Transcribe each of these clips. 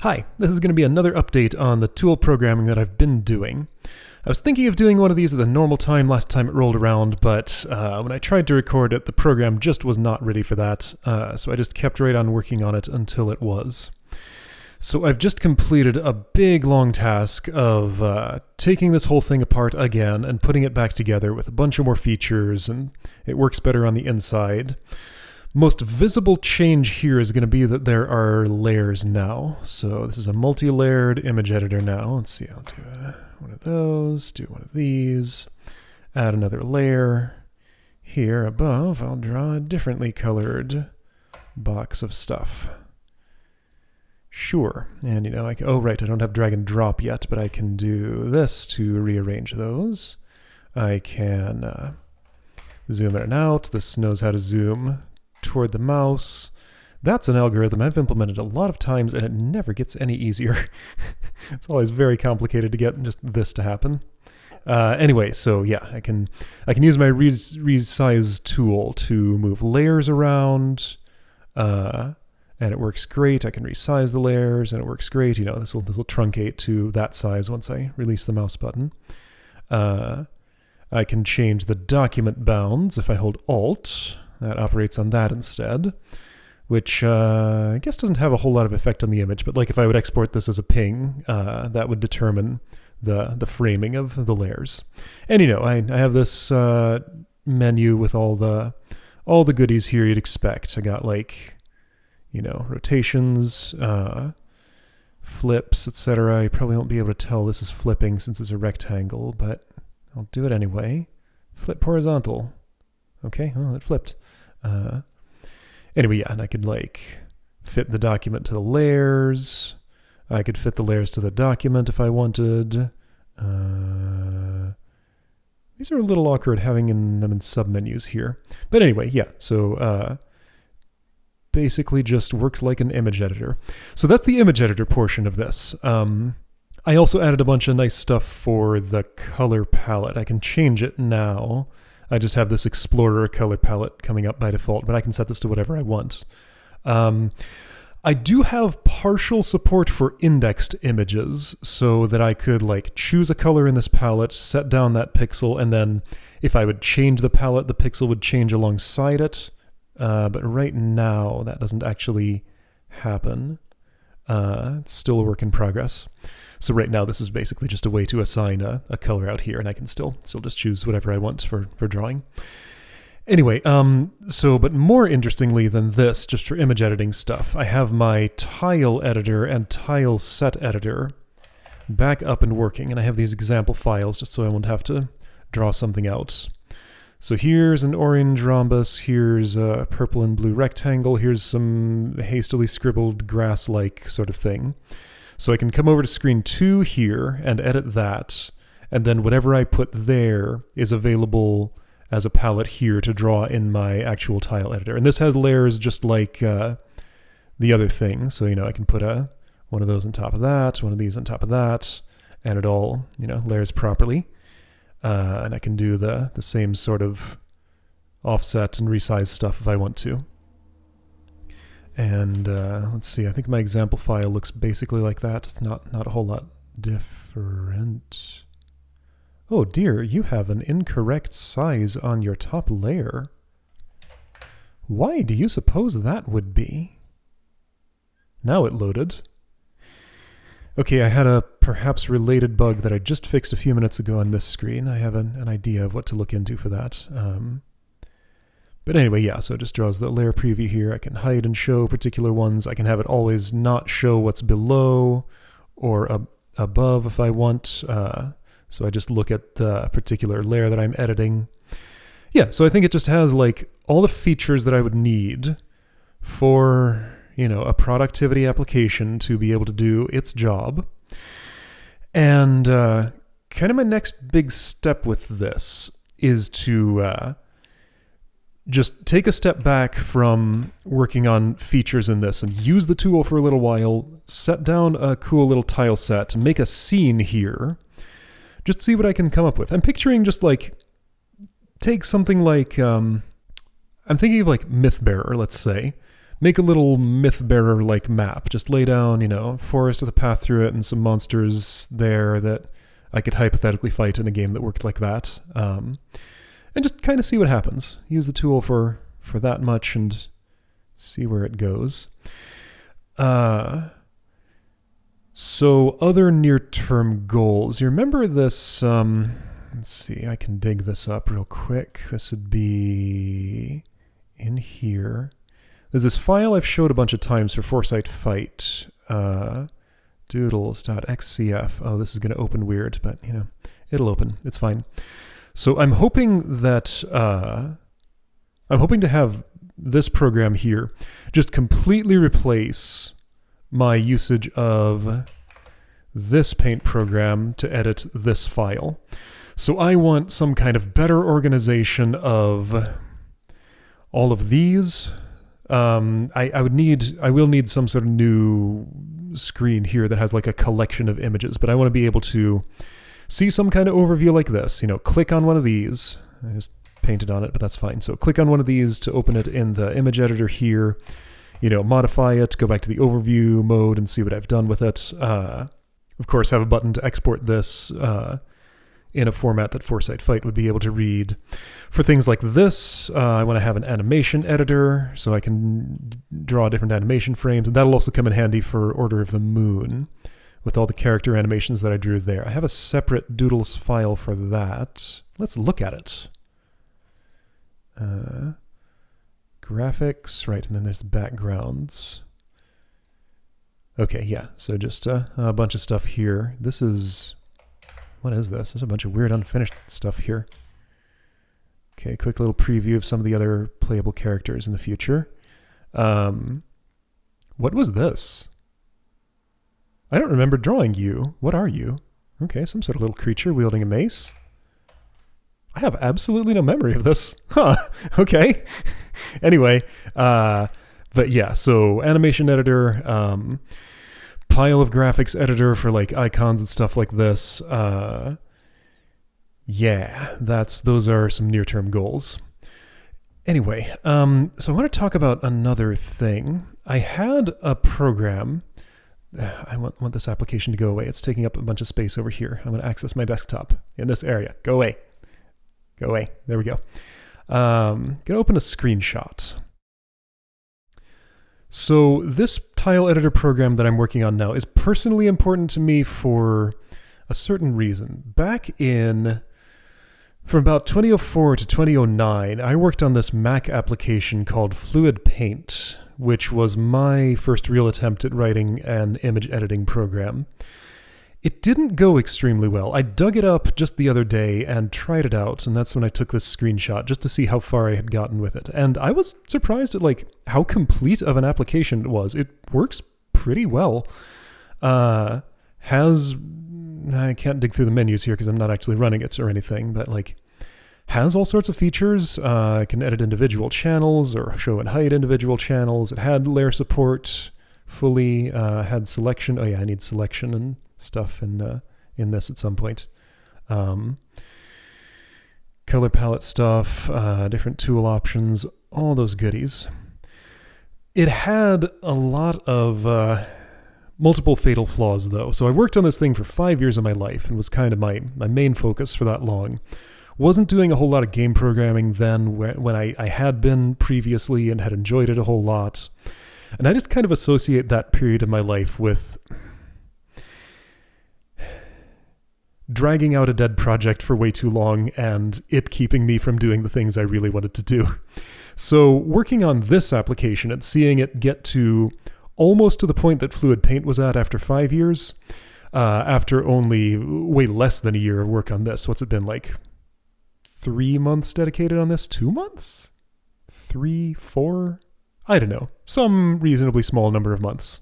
Hi, this is going to be another update on the tool programming that I've been doing. I was thinking of doing one of these at the normal time last time it rolled around, but when I tried to record it, the program just was not ready for that, so I just kept right on working on it until it was. So I've just completed a big long task of taking this whole thing apart again and putting it back together with a bunch of more features, and it works better on the inside. Most visible change here is going to be that there are layers now. So this is a multi-layered image editor now. Let's see, I'll do one of those, do one of these, add another layer. Here above, I'll draw a differently colored box of stuff. Sure, and oh right, I don't have drag and drop yet, but I can do this to rearrange those. I can zoom in and out. This knows how to zoom toward the mouse. That's an algorithm I've implemented a lot of times, and it never gets any easier. It's always very complicated to get just this to happen. Anyway, so yeah, I can use my resize tool to move layers around, and it works great. I can resize the layers, and it works great. This will truncate to that size once I release the mouse button. I can change the document bounds if I hold Alt. That operates on that instead, which I guess doesn't have a whole lot of effect on the image, but like if I would export this as a ping, that would determine the framing of the layers. And I have this menu with all the goodies here you'd expect. I got rotations, flips, etc. You probably won't be able to tell this is flipping since it's a rectangle, but I'll do it anyway. Flip horizontal. Okay, well, it flipped. Anyway, yeah, and I could fit the document to the layers. I could fit the layers to the document if I wanted. These are a little awkward having them in submenus here. But anyway, yeah, so basically just works like an image editor. So that's the image editor portion of this. I also added a bunch of nice stuff for the color palette. I can change it now. I just have this Explorer color palette coming up by default, but I can set this to whatever I want. I do have partial support for indexed images so that I could choose a color in this palette, set down that pixel, and then if I would change the palette, the pixel would change alongside it. But right now, that doesn't actually happen. It's still a work in progress. So right now, this is basically just a way to assign a color out here, and I can still just choose whatever I want for drawing. Anyway, but more interestingly than this, just for image editing stuff, I have my tile editor and tile set editor back up and working, and I have these example files just so I won't have to draw something out. So here's an orange rhombus, here's a purple and blue rectangle, here's some hastily scribbled grass-like sort of thing. So I can come over to screen 2 here and edit that, and then whatever I put there is available as a palette here to draw in my actual tile editor. And this has layers just like the other thing, so I can put one of those on top of that, one of these on top of that, and it all layers properly. And I can do the same sort of offset and resize stuff if I want to. And let's see, I think my example file looks basically like that. It's not a whole lot different. Oh dear, you have an incorrect size on your top layer. Why do you suppose that would be? Now it loaded. Okay, I had a perhaps related bug that I just fixed a few minutes ago on this screen. I have an idea of what to look into for that. But anyway, yeah, so it just draws the layer preview here. I can hide and show particular ones. I can have it always not show what's below or above if I want. So I just look at the particular layer that I'm editing. Yeah, so I think it just has all the features that I would need for a productivity application to be able to do its job. And kind of my next big step with this is to just take a step back from working on features in this and use the tool for a little while, set down a cool little tile set, make a scene here, just see what I can come up with. I'm picturing just take something I'm thinking of Mythbearer, let's say, make a little myth-bearer-like map. Just lay down, forest with a path through it and some monsters there that I could hypothetically fight in a game that worked like that. And just kind of see what happens. Use the tool for that much and see where it goes. So other near-term goals. You remember this, let's see, I can dig this up real quick. This would be in here. There's this file I've showed a bunch of times for Foresight Fight. Doodles.xcf. Oh, this is going to open weird, but, it'll open. It's fine. So I'm hoping to have this program here just completely replace my usage of this paint program to edit this file. So I want some kind of better organization of all of these. I will need some sort of new screen here that has like a collection of images, but I want to be able to see some kind of overview like this. Click on one of these. I just painted on it, but that's fine. So click on one of these to open it in the image editor here. Modify it, go back to the overview mode and see what I've done with it. Of course, have a button to export this in a format that Foresight Fight would be able to read. For things like this, I want to have an animation editor so I can draw different animation frames, and that'll also come in handy for Order of the Moon with all the character animations that I drew there. I have a separate Doodles file for that. Let's look at it. Graphics, right, and then there's the backgrounds. Okay, yeah, so just a bunch of stuff here. What is this? There's a bunch of weird unfinished stuff here. Okay, quick little preview of some of the other playable characters in the future. What was this? I don't remember drawing you. What are you? Okay, some sort of little creature wielding a mace. I have absolutely no memory of this. Huh, okay. Anyway, but yeah, so animation editor, pile of graphics editor for like icons and stuff like this. Yeah, those are some near-term goals. Anyway, so I want to talk about another thing. I had a program. I want this application to go away. It's taking up a bunch of space over here. I'm going to access my desktop in this area. Go away. Go away. There we go. Going to open a screenshot. So this tile editor program that I'm working on now is personally important to me for a certain reason. From about 2004 to 2009, I worked on this Mac application called Fluid Paint, which was my first real attempt at writing an image editing program. It didn't go extremely well. I dug it up just the other day and tried it out, and that's when I took this screenshot just to see how far I had gotten with it. And I was surprised at how complete of an application it was. It works pretty well. I can't dig through the menus here because I'm not actually running it or anything, but has all sorts of features. It can edit individual channels or show and hide individual channels. It had layer support fully, had selection. Oh yeah, I need selection and stuff in this at some point. Color palette stuff, different tool options, all those goodies. It had a lot of multiple fatal flaws, though. So I worked on this thing for 5 years of my life and was kind of my main focus for that long. Wasn't doing a whole lot of game programming then when I had been previously and had enjoyed it a whole lot. And I just kind of associate that period of my life with dragging out a dead project for way too long and it keeping me from doing the things I really wanted to do. So working on this application and seeing it get to almost to the point that Fluid Paint was at after 5 years, after only way less than a year of work on this. What's it been, 3 months dedicated on this? 2 months? 3, 4? I don't know. Some reasonably small number of months.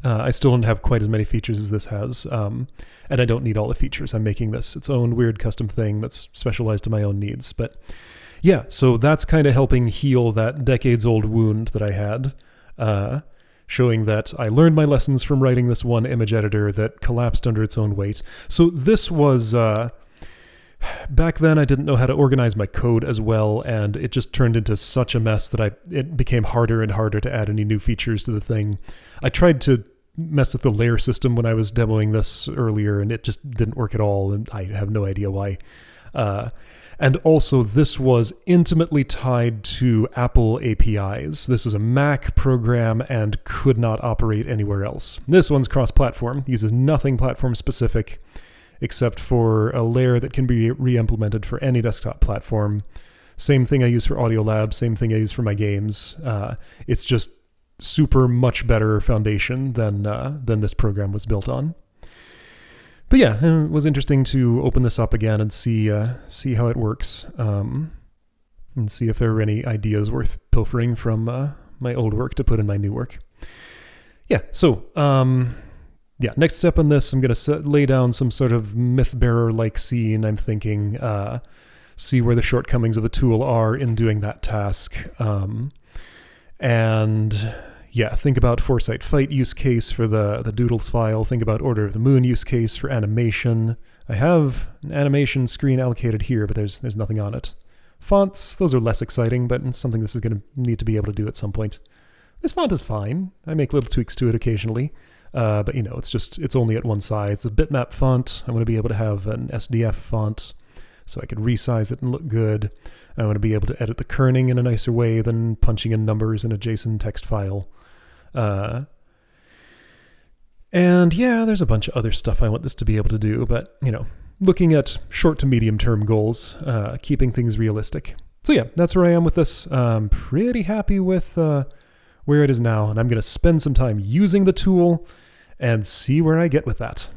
I still don't have quite as many features as this has, and I don't need all the features. I'm making this its own weird custom thing that's specialized to my own needs. But yeah, so that's kind of helping heal that decades-old wound that I had, showing that I learned my lessons from writing this one image editor that collapsed under its own weight. So this was back then I didn't know how to organize my code as well, and it just turned into such a mess that it became harder and harder to add any new features to the thing. I tried to mess with the layer system when I was demoing this earlier, and it just didn't work at all, and I have no idea why. And also, this was intimately tied to Apple APIs. This is a Mac program and could not operate anywhere else. This one's cross-platform, uses nothing platform-specific, except for a layer that can be re-implemented for any desktop platform. Same thing I use for Audiolab, same thing I use for my games. It's just super much better foundation than this program was built on. But yeah, it was interesting to open this up again and see how it works, and see if there are any ideas worth pilfering from my old work to put in my new work. Yeah, so next step on this, I'm going to lay down some sort of myth-bearer-like scene, I'm thinking, see where the shortcomings of the tool are in doing that task, and yeah, think about Foresight Fight use case for the Doodles file. Think about Order of the Moon use case for animation. I have an animation screen allocated here, but there's nothing on it. Fonts, those are less exciting, but it's something this is going to need to be able to do at some point. This font is fine. I make little tweaks to it occasionally, but it's only at one size. It's a bitmap font. I want to be able to have an SDF font, so I can resize it and look good. I want to be able to edit the kerning in a nicer way than punching in numbers in a JSON text file. And yeah, there's a bunch of other stuff I want this to be able to do, but, looking at short to medium term goals, keeping things realistic. So yeah, that's where I am with this. I'm pretty happy with where it is now, and I'm going to spend some time using the tool and see where I get with that.